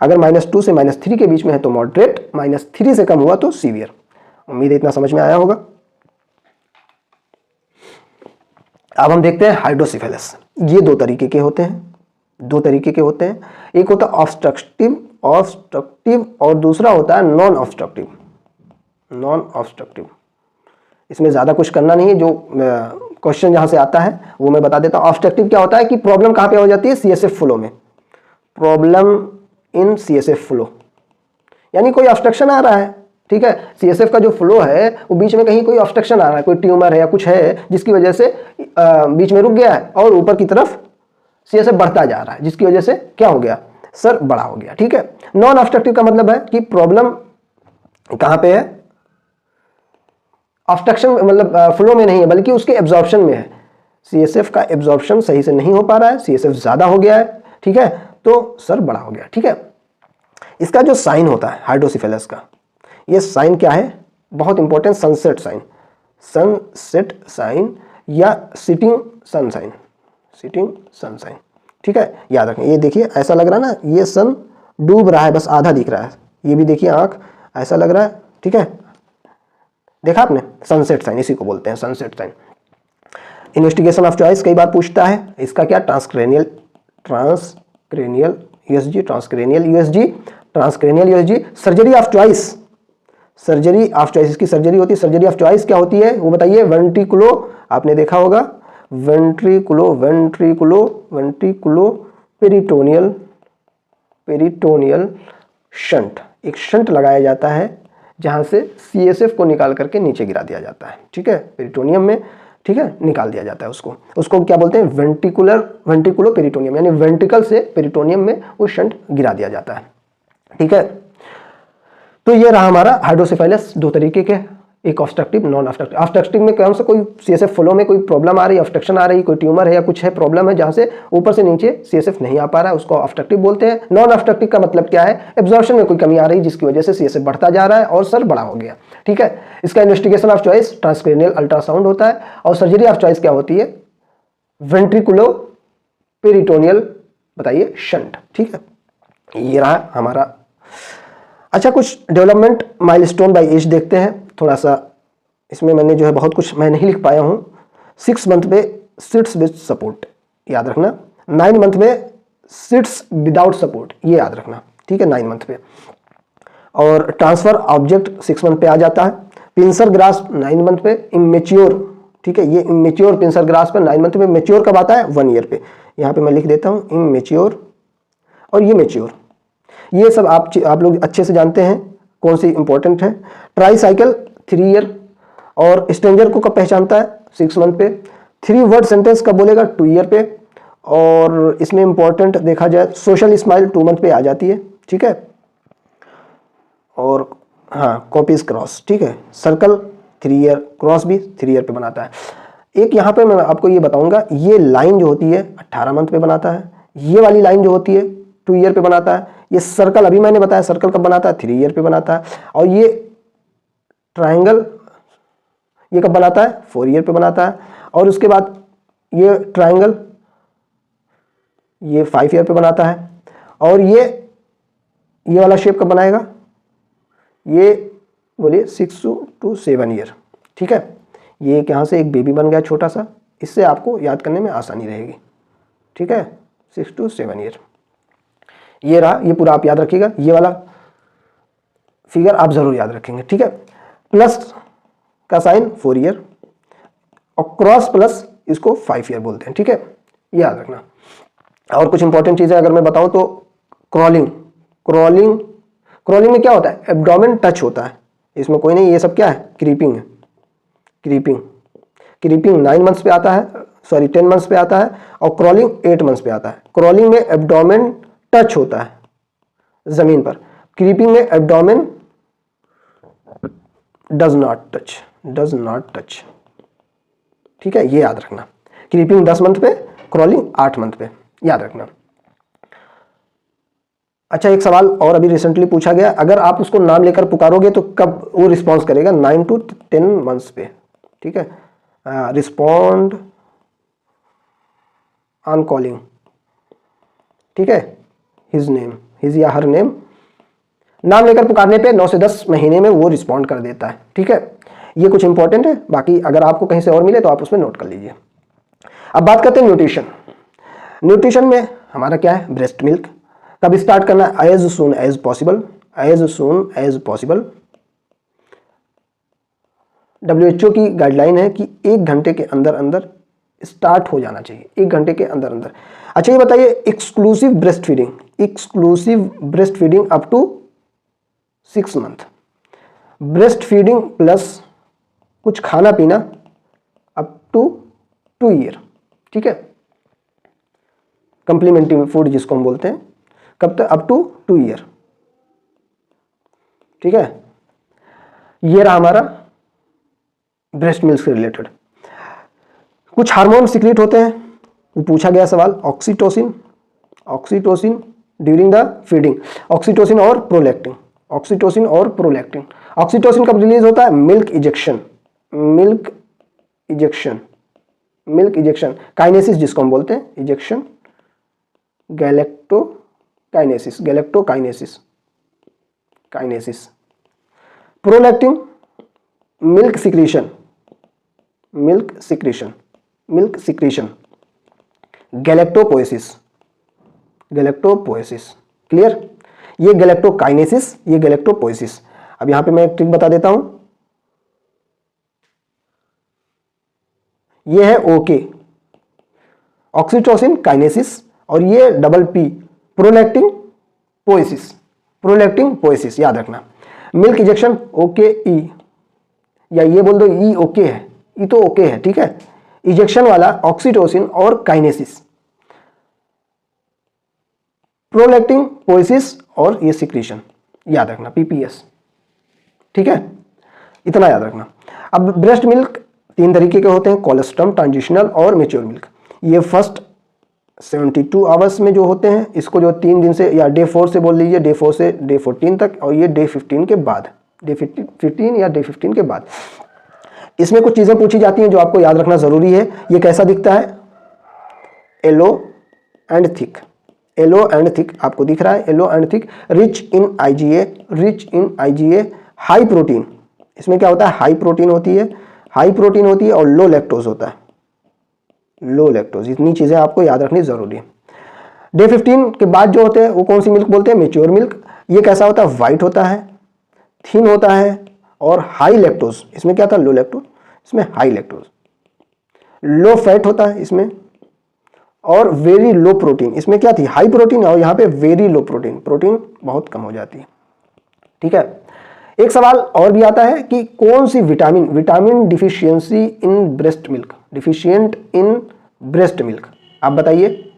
अगर -2 से -3 के बीच में है तो मॉडरेट, -3 से कम हुआ तो सीवियर। उम्मीद है इतना समझ में आया होगा। अब हम देखते हैं हाइड्रोसिफेलस। ये दो तरीके के होते हैं, दो तरीके के होते हैं। एक होता है ऑब्स्ट्रक्टिव और दूसरा होता है नॉन ऑब्स्ट्रक्टिव। नॉन ऑब्स्ट्रक्टिव, इसमें ज्यादा कुछ करना नहीं है, जो क्वेश्चन जहां से आता है वो मैं बता देता हूं। ऑब्स्ट्रक्टिव क्या होता है कि प्रॉब्लम कहां पे हो जाती है, CSF फ्लो में, प्रॉब्लम इन CSF फ्लो, यानी कोई ऑब्स्ट्रक्शन आ रहा है। ठीक है, CSF का जो फ्लो है वो बीच में कहीं कोई ऑब्स्ट्रक्शन आ रहा है, कोई ट्यूमर है या कुछ है जिसकी वजह से बीच में रुक गया है और ऊपर की तरफ CSF बढ़ता जा रहा है, जिसकी वजह से क्या हो गया, सर बड़ा हो गया। ठीक है, नॉन ऑब्स्ट्रक्टिव का मतलब है कि प्रॉब्लम कहां पे है, ऑब्स्ट्रक्शन मतलब फ्लो में नहीं है बल्कि उसके एब्जॉर्प्शन में है। CSF का एब्जॉर्प्शन सही से नहीं हो पा रहा है, CSF ज्यादा हो गया है। ठीक है, तो सर बड़ा हो गया। ठीक है, इसका जो साइन होता है हाइड्रोसिफेलस का, ये साइन क्या है, बहुत important, sunset sign, sunset sign या setting sun sign, setting sun sign. ठीक है, याद रखें। ये देखिए ऐसा लग रहा है ना, ये सन डूब रहा है, बस आधा दिख रहा है। ये भी देखिए आंख ऐसा लग रहा है। ठीक है, देखा आपने, सनसेट साइन, इसी को बोलते हैं sunset sign. Investigation of choice कई बार पूछता है, इसका क्या, transcranial USG, transcranial USG, transcranial USG। Surgery of choice, surgery of choice, इसकी सर्जरी होती है। सर्जरी ऑफ चॉइस क्या होती है वो बताइए, वेंट्रिकुलो, आपने देखा होगा वेंट्रिकुलो पेरिटोनियल शंट, एक शंट लगाया जाता है जहां से CSF को निकाल करके नीचे गिरा दिया जाता है, ठीक है, पेरिटोनियम में, ठीक है, निकाल दिया जाता है उसको क्या बोलते हैं, वेंट्रिकुलो पेरिटोनियम, यानी वेंट्रिकल से पेरिटोनियम में वो शंट गिरा दिया जाता है, ठीक है। तो ये रहा हमारा हाइड्रोसेफेलस, दो तरीके के, एक ऑब्स्ट्रक्टिव, नॉन ऑब्स्ट्रक्टिव। ऑब्स्ट्रक्टिव में कौन सा, कोई CSF फ्लो में कोई प्रॉब्लम आ रही है, ऑब्स्ट्रक्शन आ रही है, कोई ट्यूमर है या कुछ है, प्रॉब्लम है जहां से ऊपर से नीचे CSF नहीं आ पा रहा है, उसको ऑब्स्ट्रक्टिव बोलते हैं। नॉन ऑब्स्ट्रक्टिव का मतलब क्या है, एब्जॉर्प्शन में कोई कमी आ रही है जिसकी वजह से CSF बढ़ता जा रहा है और सर बड़ा हो गया, ठीक है। इसका investigation of choice transcranial ultrasound होता है, और सर्जरी ऑफ चॉइस क्या होती है, वेंट्रिकुलो पेरिटोनियल, बताइए, शंट, ठीक है। ये रहा हमारा। अच्छा, कुछ डेवलपमेंट माइलस्टोन बाय एज देखते हैं थोड़ा सा। इसमें मैंने जो है बहुत कुछ मैं नहीं लिख पाया हूँ। 6 मंथ में सिट्स विद सपोर्ट, याद रखना। 9 मंथ में सिट्स विदाउट सपोर्ट, ये याद रखना, ठीक है, 9 मंथ पे। और ट्रांसफर ऑब्जेक्ट 6 मंथ पे आ जाता है। पिंसर ग्रास 9 मंथ पे। इमेच्योर, ठीक है, ये इमेच्योर पिंसर ग्रास पर 9 मंथ में। मेच्योर कब आता है, 1 ईयर पे। यहाँ पे मैं लिख देता हूँ इमेच्योर और ये मेच्योर। ये सब आप लोग अच्छे से जानते हैं कौन सी इंपॉर्टेंट है। Try cycle 3 year. और स्ट्रेंजर को कब पहचानता है, 6 मंथ पे। 3 वर्ड सेंटेंस कब बोलेगा, 2 ईयर पे। और इसमें इंपॉर्टेंट देखा जाए सोशल स्माइल 2 मंथ पे आ जाती है, ठीक है। और हाँ, कॉपीज क्रॉस, ठीक है। सर्कल 3 ईयर, क्रॉस भी 3 ईयर पे बनाता है। एक यहाँ पे मैं आपको ये बताऊंगा, ये लाइन जो होती है 18 मंथ पे बनाता है। ये वाली लाइन जो होती है 2 ईयर पे बनाता है। ये सर्कल अभी मैंने बताया, सर्कल कब बनाता है, 3 ईयर पे बनाता है। और ये ट्राइंगल ये कब बनाता है, 4 ईयर पे बनाता है। और उसके बाद ये ट्राइंगल ये 5 ईयर पे बनाता है। और ये वाला शेप कब बनाएगा, ये बोलिए 6 to 7 ईयर, ठीक है। ये यहाँ से एक बेबी बन गया छोटा सा, इससे आपको याद करने में आसानी रहेगी, ठीक है, 6 to 7 ईयर। ये रहा, ये पूरा आप याद रखिएगा, ये वाला फिगर आप जरूर याद रखेंगे, ठीक है। प्लस का साइन 4 ईयर और क्रॉस प्लस इसको 5 ईयर बोलते हैं, ठीक है, ये याद रखना। और कुछ इंपॉर्टेंट चीजें अगर मैं बताऊं तो क्रॉलिंग में क्या होता है, एब्डोमेन टच होता है, इसमें कोई नहीं, ये सब क्या है, क्रीपिंग है। क्रीपिंग 9 मंथ्स पे आता है, सॉरी 10 मंथ्स पे आता है। और क्रॉलिंग 8 मंथ्स पे आता है। क्रॉलिंग में एब्डोमेन टच होता है जमीन पर, क्रीपिंग में एब्डोमेन डज नॉट टच, ठीक है, ये याद रखना। क्रीपिंग 10 मंथ पे, क्रॉलिंग 8 मंथ पे, याद रखना। अच्छा, एक सवाल और अभी रिसेंटली पूछा गया, अगर आप उसको नाम लेकर पुकारोगे तो कब वो रिस्पॉन्स करेगा, 9 to 10 मंथ्स पे, ठीक है। रिस्पॉन्ड ऑन कॉलिंग, ठीक है, हिज या हर नेम, नाम लेकर पुकारने पे 9 से 10 महीने में वो रिस्पॉन्ड कर देता है, ठीक है। ये कुछ इंपॉर्टेंट है, बाकी अगर आपको कहीं से और मिले तो आप उसमें नोट कर लीजिए। अब बात करते हैं न्यूट्रिशन में हमारा क्या है, ब्रेस्ट मिल्क कब स्टार्ट करना है, as soon as possible. WHO की गाइडलाइन है कि 1 घंटे के अंदर अंदर स्टार्ट हो जाना चाहिए, 1 घंटे के अंदर अंदर। अच्छा, ये बताइए, exclusive breast feeding up to 6 month, breast feeding plus कुछ खाना पीना अप टू 2 ईयर, ठीक है। कंप्लीमेंट्री फूड जिसको हम बोलते हैं, कब तक, अप टू 2 ईयर, ठीक है। ये रहा हमारा ब्रेस्ट मिल्क से रिलेटेड। कुछ हार्मोन सिक्रीट होते हैं, पूछा गया सवाल, oxytocin during the feeding, oxytocin और प्रोलैक्टिन। ऑक्सीटोसिन कब रिलीज होता है, मिल्क इजेक्शन काइनेसिस जिसको हम बोलते हैं, ejection galactokinesis. Prolactin milk secretion, galactopoiesis, clear. ये गैलेक्टोकाइनेसिस, ये गैलेक्टोपोएसिस। अब यहां पे मैं एक ट्रिक बता देता हूं, ये है ओके, ऑक्सीटोसिन काइनेसिस, और ये डबल पी प्रोलैक्टिन पोएसिस, प्रोलैक्टिन पोएसिस याद रखना। मिल्क इंजेक्शन ओके ई, या ये बोल दो ई ओके है, ई तो ओके है, ठीक है। इंजेक्शन वाला ऑक्सीटोसिन और काइनेसिस, प्रोलैक्टिन पोएसिस और ये सिक्रीशन याद रखना, पीपीएस, ठीक है, इतना याद रखना। अब ब्रेस्ट मिल्क 3 तरीके के होते हैं, कोलेस्ट्रम, ट्रांजिशनल और मैच्योर मिल्क। ये फर्स्ट 72 आवर्स में जो होते हैं, इसको जो 3 दिन से या डे 4 से बोल लीजिए, डे 4 से डे 14 तक, और ये डे 15 के बाद, डे 15 या डे 15 के बाद। इसमें कुछ चीज़ें पूछी जाती हैं जो आपको याद रखना ज़रूरी है। ये कैसा दिखता है, yellow and thick, yellow and thick आपको दिख रहा है, yellow and thick, rich in IgA, rich in IgA, high protein, इसमें क्या होता है, हाई प्रोटीन होती है, हाई प्रोटीन होती है, और लो लैक्टोज होता है, लो लैक्टोज। इतनी चीज़ें आपको याद रखनी ज़रूरी है। डे 15 के बाद जो होते हैं वो कौन सी मिल्क बोलते हैं, मेच्योर मिल्क। ये कैसा होता है, वाइट होता है, थिन होता है, और हाई लैक्टोज, इसमें क्या था, लो लैक्टोज, इसमें हाई लैक्टोज, लो फैट होता है इसमें, और वेरी लो प्रोटीन, इसमें क्या थी, हाई प्रोटीन, और यहाँ पे वेरी लो प्रोटीन, प्रोटीन बहुत कम हो जाती है, ठीक है। एक सवाल और भी आता है कि कौन सी vitamin, vitamin deficiency in breast milk, deficient in breast milk, आप बताइए।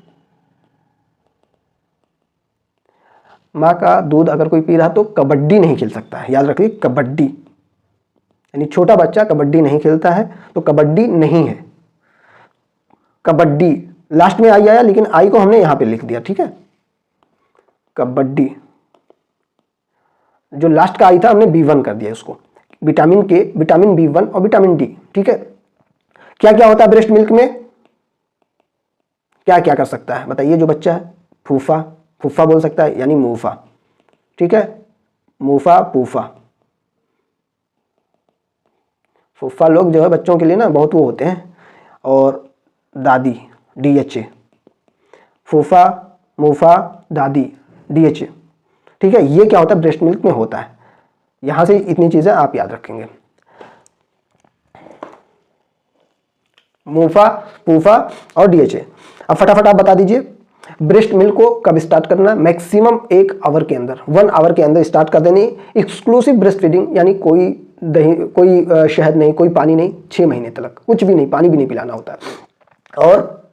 माँ का दूध अगर कोई पी रहा तो कबड्डी नहीं खेल सकता है, याद रखिए, कबड्डी, यानी छोटा बच्चा कबड्डी नहीं खेलता है, तो कबड्डी नहीं है। कबड्डी लास्ट में आई आया, लेकिन आई को हमने यहां पे लिख दिया, ठीक है। कबड्डी, जो लास्ट का आई था हमने B1 कर दिया उसको, विटामिन के, विटामिन B1 और विटामिन डी, ठीक है। क्या क्या होता है ब्रेस्ट मिल्क में, क्या क्या कर सकता है बताइए जो बच्चा है, फूफा, फूफा बोल सकता है, यानी मूफा, ठीक है, मूफा, फूफा। फूफा लोग जो है बच्चों के लिए ना बहुत वो होते हैं, और दादी, DHA, फूफा, मूफा, दादी, DHA, ठीक है। ये क्या होता है ब्रेस्ट मिल्क में होता है, यहां से इतनी चीजें आप याद रखेंगे, मूफा, फूफा और DHA। अब फटाफट आप बता दीजिए ब्रेस्ट मिल्क को कब स्टार्ट करना, मैक्सिमम 1 आवर के अंदर, 1 आवर के अंदर स्टार्ट कर देनी। एक्सक्लूसिव ब्रेस्ट फीडिंग, यानी कोई दही, कोई शहद नहीं, कोई पानी नहीं, 6 महीने तक कुछ भी नहीं, पानी भी नहीं पिलाना होता है। और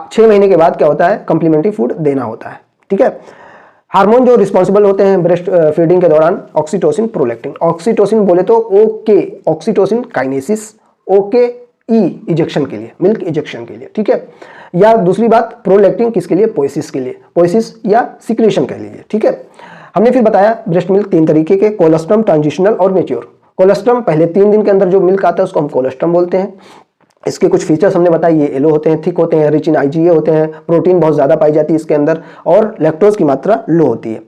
6 महीने के बाद क्या होता है, कंप्लीमेंट्री फूड देना होता है, ठीक है। हार्मोन जो रिस्पॉन्सिबल होते हैं ब्रेस्ट फीडिंग के दौरान, ऑक्सीटोसिन, प्रोलैक्टिन। ऑक्सीटोसिन बोले तो ओके, ऑक्सीटोसिन काइनेसिस, ओके ई इजेक्शन के लिए, मिल्क इजेक्शन के लिए, ठीक है। या दूसरी बात प्रोलैक्टिन किसके लिए, पोएसिस के लिए, पोएसिस या सिक्रेशन कह लीजिए, ठीक है। हमने फिर बताया ब्रेस्ट मिल्क 3 तरीके के, कोलेस्ट्रम, ट्रांजिशनल और मैच्योर। कोलेस्ट्रम पहले 3 दिन के अंदर जो मिल्क आता है उसको हम कोलेस्ट्रम बोलते हैं। इसके कुछ फीचर्स हमने बताए, ये येलो होते हैं, थिक होते हैं, रिच इन आईजीए होते हैं, प्रोटीन बहुत ज़्यादा पाई जाती है इसके अंदर, और लैक्टोज की मात्रा लो होती है।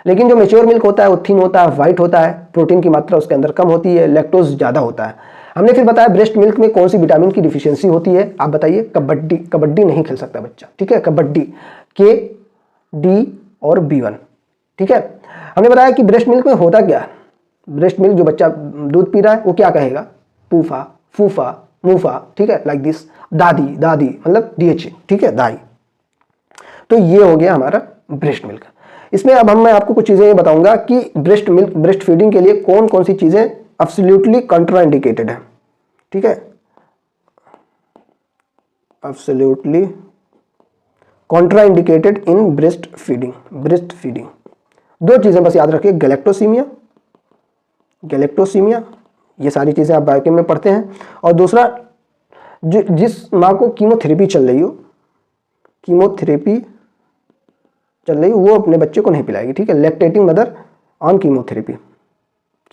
लेकिन जो मैच्योर मिल्क होता है वो थिन होता है, वाइट होता है, प्रोटीन की मात्रा उसके अंदर कम होती है, लैक्टोज ज़्यादा होता है। हमने फिर बताया ब्रेस्ट मिल्क में कौन सी विटामिन की डिफिशियंसी होती है, आप बताइए। कबड्डी, कबड्डी नहीं खेल सकता बच्चा, ठीक है, कबड्डी, के, डी और B1, ठीक है। हमने बताया कि ब्रेस्ट मिल्क में होता क्या है, ब्रेस्ट मिल्क जो बच्चा दूध पी रहा है वो क्या कहेगा, फूफा, फूफा, मूफा, ठीक है, लाइक दिस, दादी, दादी मतलब DHA, ठीक है, दाई। तो ये हो गया हमारा ब्रेस्ट मिल्क। इसमें अब मैं आपको कुछ चीजें ये बताऊंगा कि ब्रेस्ट मिल्क, ब्रेस्ट फीडिंग के लिए कौन कौन सी चीजें एब्सोल्युटली कंट्राइंडिकेटेड है, ठीक है, absolutely contraindicated in breast feeding. Breast feeding 2 चीजें बस याद रखिए, गैलेक्टोसीमिया, गैलेक्टोसीमिया, ये सारी चीजें आप बायोकेम में पढ़ते हैं। और दूसरा, जिस माँ को कीमोथेरेपी चल रही हो, कीमोथेरेपी चल रही हो, वो अपने बच्चे को नहीं पिलाएगी, ठीक है, lactating mother on chemotherapy,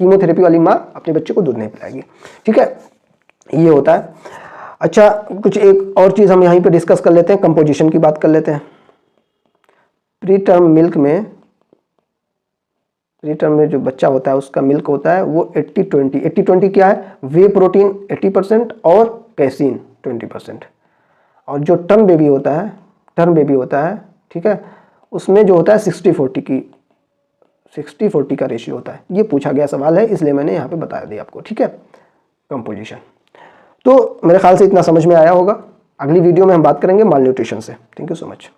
chemotherapy वाली माँ अपने बच्चे को दूध नहीं पिलाएगी, ठीक है, ये होता है। अच्छा, कुछ एक और चीज हम यहीं पे डिस्कस कर लेते हैं, कंपोजिशन की बात कर लेते हैं। प्री टर्म मिल्क में, प्री टर्म में जो बच्चा होता है उसका मिल्क होता है वो 80-20, 80-20 क्या है, वे प्रोटीन 80% और कैसीन 20%। और जो टर्म बेबी होता है, टर्म बेबी होता है, ठीक है, उसमें जो होता है 60-40 की, 60-40 का रेशियो होता है। ये पूछा गया सवाल है, इसलिए मैंने यहाँ पे बता दिया आपको, ठीक है, कंपोजिशन। तो मेरे ख्याल से इतना समझ में आया होगा। अगली वीडियो में हम बात करेंगे माल न्यूट्रिशन से। Thank you so much.